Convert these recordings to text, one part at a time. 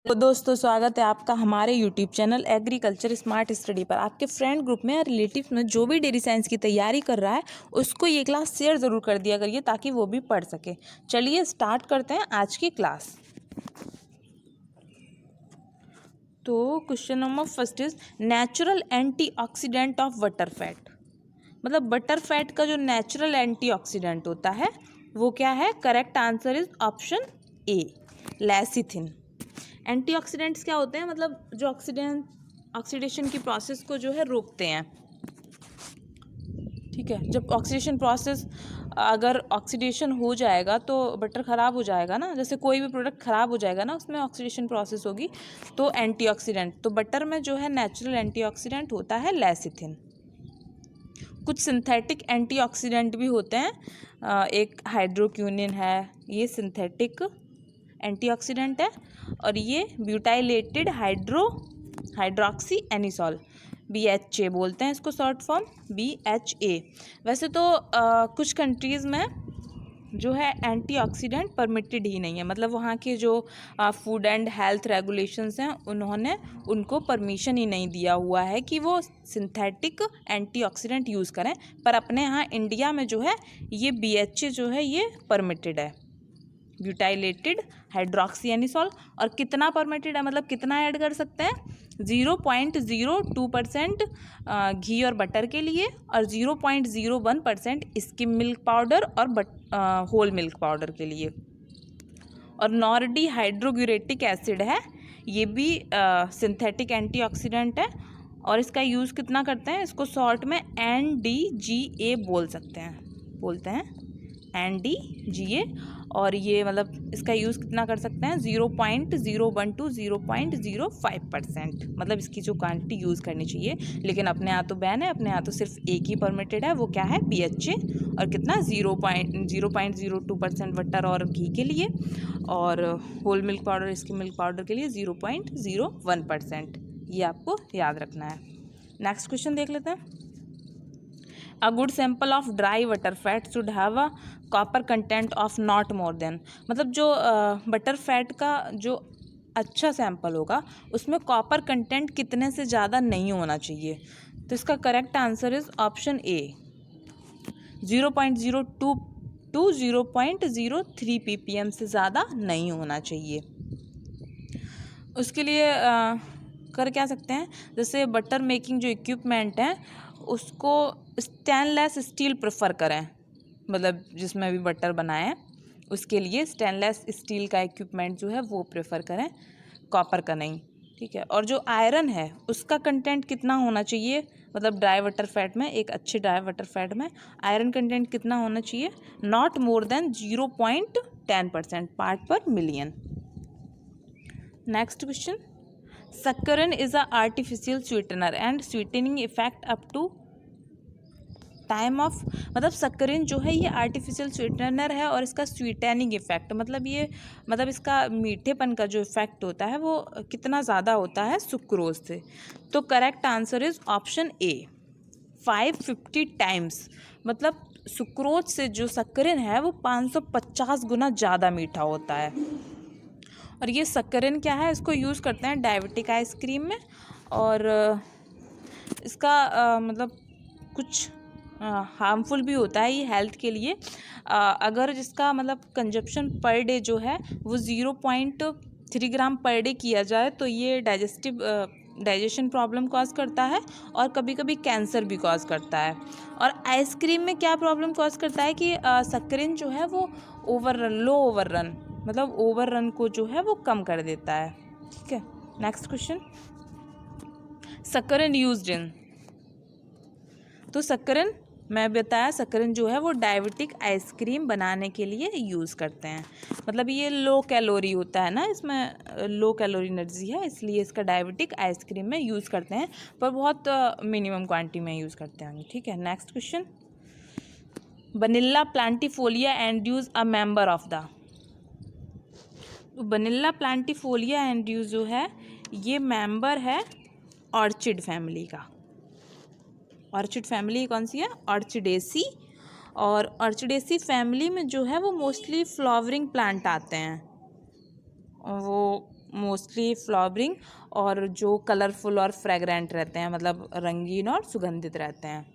तो दोस्तों स्वागत है आपका हमारे YouTube channel agriculture smart study पर। आपके फ्रेंड ग्रुप में या रिलेटिव में जो भी डेयरी साइंस की तैयारी कर रहा है उसको ये क्लास शेयर ज़रूर कर दिया करिए ताकि वो भी पढ़ सके। चलिए स्टार्ट करते हैं आज की क्लास। तो question number first is natural antioxidant of butter fat. मतलब बटर फैट का जो नेचुरल एंटीऑक्सीडेंट होता है वो क्या है? Correct answer is option A, lecithin. Antioxidants क्या होते हैं? मतलब जो ऑक्सीडेशन की प्रोसेस को जो है रोकते हैं। ठीक है, जब ऑक्सीडेशन प्रोसेस अगर ऑक्सीडेशन हो जाएगा तो बटर ख़राब हो जाएगा ना, जैसे कोई भी प्रोडक्ट ख़राब हो जाएगा ना, उसमें ऑक्सीडेशन प्रोसेस होगी तो एंटीऑक्सीडेंट। तो बटर में जो है नेचुरल एंटीऑक्सीडेंट होता है लेसिथिन। कुछ सिंथेटिक एंटीऑक्सीडेंट भी होते हैं। एक हाइड्रोक्विनोन है, ये सिंथेटिक एंटीऑक्सीडेंट है, और ये ब्यूटाइलेटेड हाइड्रोक्सी एनिसॉल, BHA बोलते हैं इसको, शॉर्ट फॉर्म BHA। वैसे तो कुछ कंट्रीज़ में जो है एंटीऑक्सीडेंट परमिटेड ही नहीं है, मतलब वहाँ के जो फूड एंड हेल्थ रेगुलेशंस हैं उन्होंने उनको परमिशन ही नहीं दिया हुआ है कि वो सिंथेटिक एंटीऑक्सीडेंट यूज़ करें। पर अपने यहाँ इंडिया में जो है ये BHA जो है ये परमिटेड है, ब्यूटाइलेटेड हाइड्रोक्सी एनिसॉल। और कितना परमिटेड है, मतलब कितना ऐड कर सकते हैं? 0.02% घी और बटर के लिए, और 0.01% स्किम मिल्क पाउडर और होल मिल्क पाउडर के लिए। और नॉर्डी हाइड्रोग्यूरेटिक एसिड है, ये भी सिंथेटिक एंटीऑक्सीडेंट है, और इसका यूज़ कितना करते हैं? इसको शॉर्ट में NDGA बोलते हैं NDGA। और ये मतलब इसका यूज़ कितना कर सकते हैं? 0.01 to 0.05%, मतलब इसकी जो क्वांटिटी यूज़ करनी चाहिए। लेकिन अपने यहाँ तो बैन है, अपने यहाँ तो सिर्फ एक ही परमिटेड है, वो क्या है? BHA। और कितना? 0.02% बटर और घी के लिए, और whole milk powder skim milk powder के लिए 0.01%। ये आपको याद रखना है। नेक्स्ट क्वेश्चन देख लेते हैं। A good sample of dry butter fat should have a copper content of not more than, मतलब जो बटर फैट का जो अच्छा सैंपल होगा उसमें कॉपर कंटेंट कितने से ज़्यादा नहीं होना चाहिए। तो इसका correct answer is option A, 0.02 to 0.03 ppm से ज़्यादा नहीं होना चाहिए। उसके लिए कर क्या सकते हैं? जैसे बटर मेकिंग जो इक्विपमेंट है उसको स्टेनलेस स्टील प्रेफर करें, मतलब जिसमें भी बटर बनाएं उसके लिए स्टेनलेस स्टील का इक्विपमेंट जो है वो प्रेफर करें, कॉपर का नहीं। ठीक है, और जो आयरन है उसका कंटेंट कितना होना चाहिए? मतलब ड्राई बटर फैट में, एक अच्छे ड्राई बटर फैट में आयरन कंटेंट कितना होना चाहिए? Not more than 0.10% part per million. Next question, saccharin is a artificial sweetener and sweetening effect up to time of, मतलब सक्करिन जो है ये आर्टिफिशियल स्वीटनर है और इसका स्वीटनिंग इफेक्ट मतलब इसका मीठेपन का जो इफेक्ट होता है वो कितना ज़्यादा होता है सुक्रोज से। तो correct answer is option A, 550 times. मतलब सुक्रोज से जो सक्करिन है वो 550 गुना ज़्यादा मीठा होता है। और ये सक्करिन क्या है? इसको यूज़ करते हैं डायबिटिक आइसक्रीम में, और इसका मतलब कुछ हार्मफुल भी होता है ये हेल्थ के लिए। अगर जिसका मतलब कंजप्शन पर डे जो है वो 0.3 ग्राम पर डे किया जाए तो ये डाइजेशन प्रॉब्लम कॉज करता है, और कभी कभी कैंसर भी कॉज करता है। और आइसक्रीम में क्या प्रॉब्लम कॉज करता है कि सक्करिन जो है वो लो ओवररन, मतलब ओवररन को जो है वो कम कर देता है। ठीक है, नेक्स्ट क्वेश्चन, सक्करिन यूज्ड इन, तो सक्करिन मैं बताया, सक्करिन जो है वो डायबिटिक आइसक्रीम बनाने के लिए यूज़ करते हैं। मतलब ये लो कैलोरी होता है ना, इसमें लो कैलोरी एनर्जी है, इसलिए इसका डायबिटिक आइसक्रीम में यूज़ करते हैं, पर बहुत मिनिमम क्वांटिटी में यूज़ करते हैं। ठीक है, next question, vanilla planifolia endures a member of the, vanilla planifolia endures जो है ये मेंबर है ऑर्चिड फैमिली का। ऑर्चिड फैमिली कौन सी है? ऑर्चिडेसी। और ऑर्चिडेसी फैमिली में जो है वो मोस्टली फ्लावरिंग प्लांट आते हैं, वो मोस्टली फ्लावरिंग और जो कलरफुल और फ्रेगरेंट रहते हैं, मतलब रंगीन और सुगंधित रहते हैं।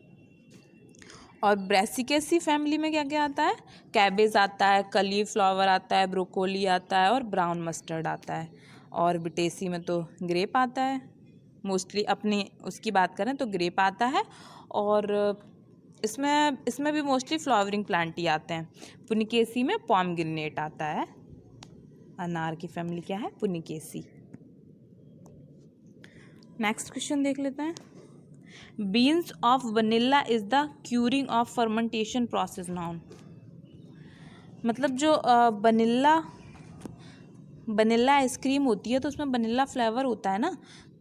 और ब्रेसिकेसी फैमिली में क्या क्या आता है? कैबेज आता है, कलीफ्लावर आता है, ब्रोकोली आता है और ब्राउन मस्टर्ड आता है। और बिटेसी में तो ग्रेप आता है, मोस्टली अपनी उसकी बात करें तो ग्रेप आता है। और इसमें भी मोस्टली फ्लावरिंग प्लांट ही आते हैं। पुनिकेसी में पॉमग्रेनेट आता है। अनार की फैमिली क्या है? पुनिकेसी। नेक्स्ट क्वेश्चन देख लेते हैं। Beans of vanilla is the curing of fermentation process noun. मतलब जो वनीला आइसक्रीम होती है तो उसमें वनीला फ्लेवर होता है ना,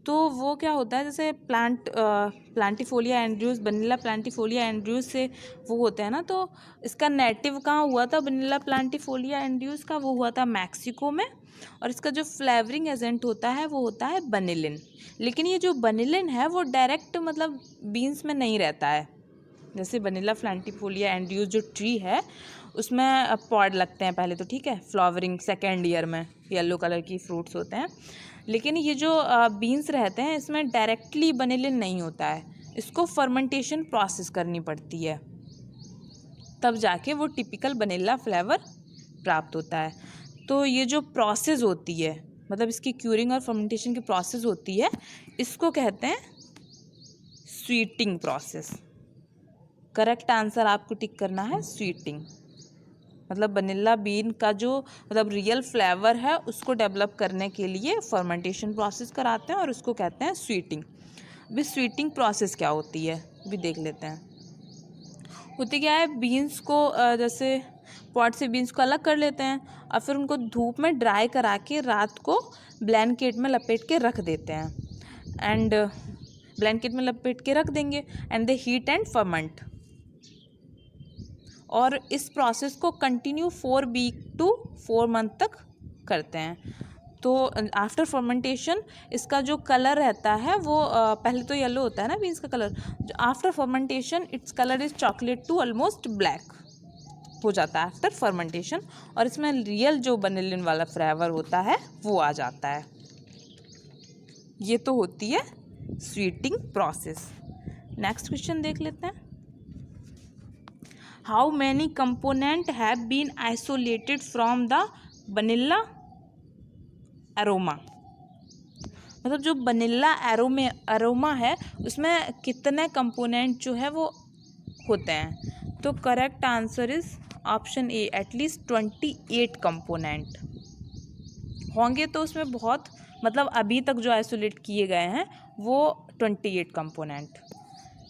तो वो क्या होता है, जैसे प्लांटिफोलिया एंड्र्यूस, वनीला प्लांटिफोलिया एंड्र्यूस से वो होता है ना, तो इसका नेटिव कहाँ हुआ था वनीला प्लांटिफोलिया एंड्र्यूस का? वो हुआ था मैक्सिको में। और इसका जो फ्लेवरिंग एजेंट होता है वो होता है वनीलिन। लेकिन ये जो वनीलिन है वो डायरेक्ट मतलब बीन्स में नहीं रहता है। जैसे वनीला प्लांटिफोलिया एंड्र्यूस जो ट्री है उसमें पॉड लगते हैं पहले तो, ठीक है, फ्लावरिंग सेकेंड ईयर में येलो कलर की फ्रूट्स होते हैं। लेकिन ये जो बीन्स रहते हैं इसमें डायरेक्टली वनीलिन नहीं होता है, इसको फर्मेंटेशन प्रोसेस करनी पड़ती है, तब जाके वो टिपिकल वनीला फ्लेवर प्राप्त होता है। तो ये जो प्रोसेस होती है, मतलब इसकी क्यूरिंग और फर्मेंटेशन की प्रोसेस होती है, इसको कहते हैं स्वीटिंग प्रोसेस। करेक्ट आंसर आपको टिक करना है स्वीटिंग। मतलब वनीला बीन का जो मतलब रियल फ्लेवर है उसको डेवलप करने के लिए फर्मेंटेशन प्रोसेस कराते हैं और उसको कहते हैं स्वीटिंग। अभी स्वीटिंग प्रोसेस क्या होती है भी देख लेते हैं। होती क्या है, बीन्स को जैसे पॉट से बीन्स को अलग कर लेते हैं और फिर उनको धूप में ड्राई करा के रात को ब्लैंकेट में लपेट के रख देते हैं। एंड ब्लैंकेट में लपेट के रख देंगे and they heat and ferment. और इस प्रोसेस को कंटिन्यू 4 वीक टू 4 मंथ तक करते हैं। तो आफ्टर फर्मेंटेशन इसका जो कलर रहता है वो पहले तो येलो होता है ना बीन्स का colour, after fermentation its colour is chocolate to almost black हो जाता है आफ्टर फर्मेंटेशन। और इसमें रियल जो वनीलिन वाला फ्लेवर होता है वो आ जाता है। ये तो होती है स्वीटिंग प्रोसेस। नेक्स्ट क्वेश्चन देख लेते हैं। How many component have been isolated from the vanilla aroma. मतलब जो वनीला एरोमा है उसमें कितने कंपोनेंट जो है वो होते हैं? तो correct answer is option A, at least 28 component होंगे। तो उसमें बहुत मतलब अभी तक जो आइसोलेट किए गए हैं वो 28 कंपोनेंट।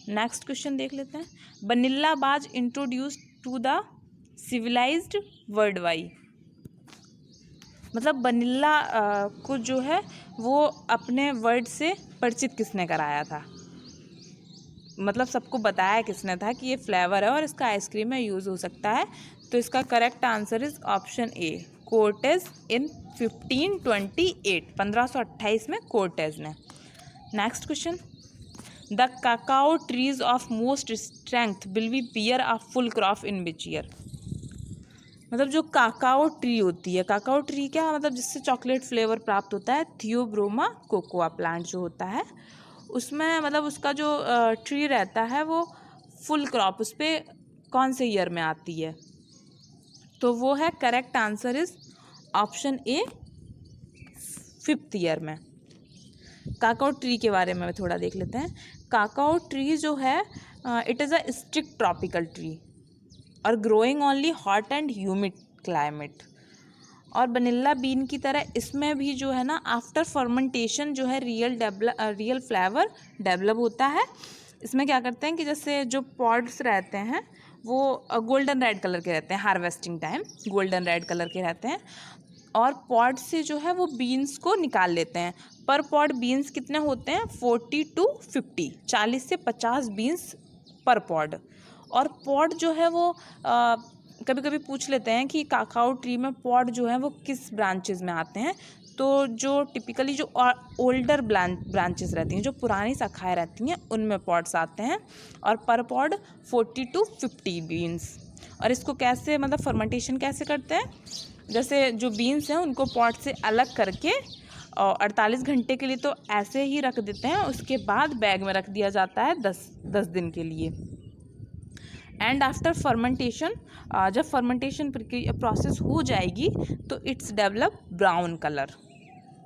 नेक्स्ट क्वेश्चन देख लेते हैं। Vanilla was introduced to the civilised world wide. मतलब वनीला को जो है वो अपने वर्ड से परिचित किसने कराया था? मतलब सबको बताया किसने था कि ये फ्लेवर है और इसका आइसक्रीम में यूज़ हो सकता है? तो इसका correct answer is option A, Cortez in 1528 में कोर्टेज ने। Next question. The cacao trees of most strength will be bear a full crop in which year. मतलब जो काकाओ ट्री होती है, काकाओ ट्री क्या मतलब जिससे चॉकलेट फ्लेवर प्राप्त होता है, थियोब्रोमा कोकोआ प्लांट जो होता है उसमें मतलब उसका जो ट्री रहता है वो फुल क्रॉप उस पर कौन से ईयर में आती है? तो वो है correct answer is option A, 5th year में। काकाओ ट्री के बारे में थोड़ा देख लेते हैं। काकाओ ट्री जो है it is a strict tropical tree और growing only hot and humid climate. और वनीला बीन की तरह इसमें भी जो है ना आफ्टर फर्मेंटेशन जो है रियल फ्लेवर डेवलप होता है। इसमें क्या करते हैं कि जैसे जो पॉड्स रहते हैं वो गोल्डन रेड कलर के रहते हैं, harvesting time golden red colour के रहते हैं। और पॉड से जो है वो बीन्स को निकाल लेते हैं। पर पॉड बीन्स कितने होते हैं? 40 to 50, 40 से 50 बीन्स पर पॉड। और पॉड जो है वो कभी कभी पूछ लेते हैं कि काकाओ ट्री में पॉड जो है वो किस ब्रांचेस में आते हैं। तो जो टिपिकली जो ओल्डर ब्रांचेस रहती हैं, जो पुरानी शाखाएं रहती हैं, उनमें पॉड्स आते हैं। और पर पॉड 40 to 50 बीन्स। और इसको कैसे मतलब फर्मेंटेशन कैसे करते हैं? जैसे जो बीन्स हैं उनको पॉट से अलग करके और 48 घंटे के लिए तो ऐसे ही रख देते हैं, उसके बाद बैग में रख दिया जाता है 10 दिन के लिए। एंड आफ्टर फर्मेंटेशन, जब फर्मेंटेशन प्रोसेस हो जाएगी तो इट्स डेवलप ब्राउन कलर,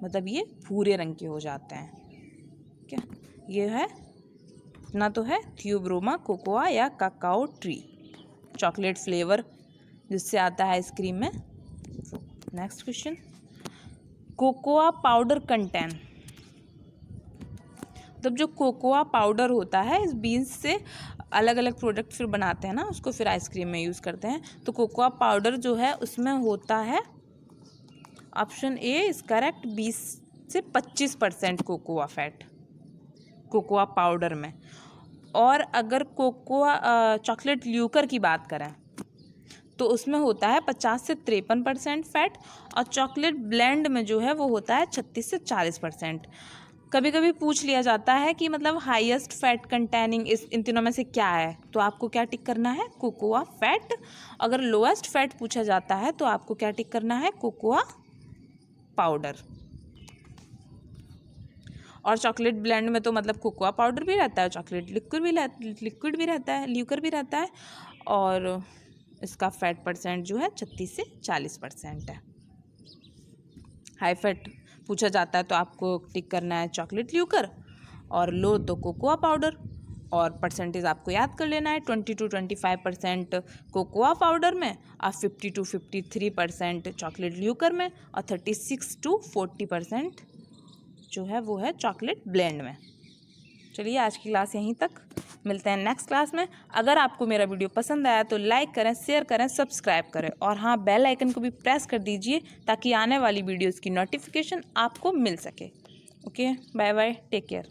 मतलब ये भूरे रंग के हो जाते हैं। क्या ये है ना, तो है थियोब्रोमा कोकोआ या काकाओ ट्री, चॉकलेट फ्लेवर जिससे आता है आइसक्रीम में। Next question, cocoa powder contain, मतलब जो कोकोआ पाउडर होता है इस बीन्स से अलग अलग प्रोडक्ट फिर बनाते हैं ना, उसको फिर आइसक्रीम में यूज़ करते हैं। तो कोकोआ पाउडर जो है उसमें होता है, ऑप्शन ए इज करेक्ट, 20 से 25% कोकोआ फैट कोकोआ पाउडर में। और अगर कोकोआ चॉकलेट ल्यूकर की बात करें तो उसमें होता है 50 से 53% फैट, और चॉकलेट ब्लेंड में जो है वो होता है 36 से 40%। कभी कभी पूछ लिया जाता है कि मतलब हाईएस्ट फैट कंटेनिंग इन तीनों में से क्या है, तो आपको क्या टिक करना है, कोकोआ फैट। अगर लोएस्ट फैट पूछा जाता है तो आपको क्या टिक करना है, कोकोआ पाउडर। और चॉकलेट ब्लेंड में तो मतलब कोकोआ पाउडर भी रहता है, चॉकलेट लिक्विड भी रहता है, ल्यूकर भी रहता है, और इसका फैट परसेंट जो है 36 से 40% है। हाई फैट पूछा जाता है तो आपको टिक करना है चॉकलेट ल्यूकर, और लो तो कोकोआ पाउडर। और परसेंटेज आपको याद कर लेना है, 20 to 25% कोकोआ पाउडर में, और 50 to 53% चॉकलेट ल्यूकर में, और 36 to 40% जो है वो है चॉकलेट ब्लेंड में। चलिए आज की क्लास यहीं तक, मिलते हैं नेक्स्ट क्लास में। अगर आपको मेरा वीडियो पसंद आया तो लाइक करें, शेयर करें, सब्सक्राइब करें, और हाँ बेल आइकन को भी प्रेस कर दीजिए ताकि आने वाली वीडियोस की नोटिफिकेशन आपको मिल सके। Okay, bye bye, take care.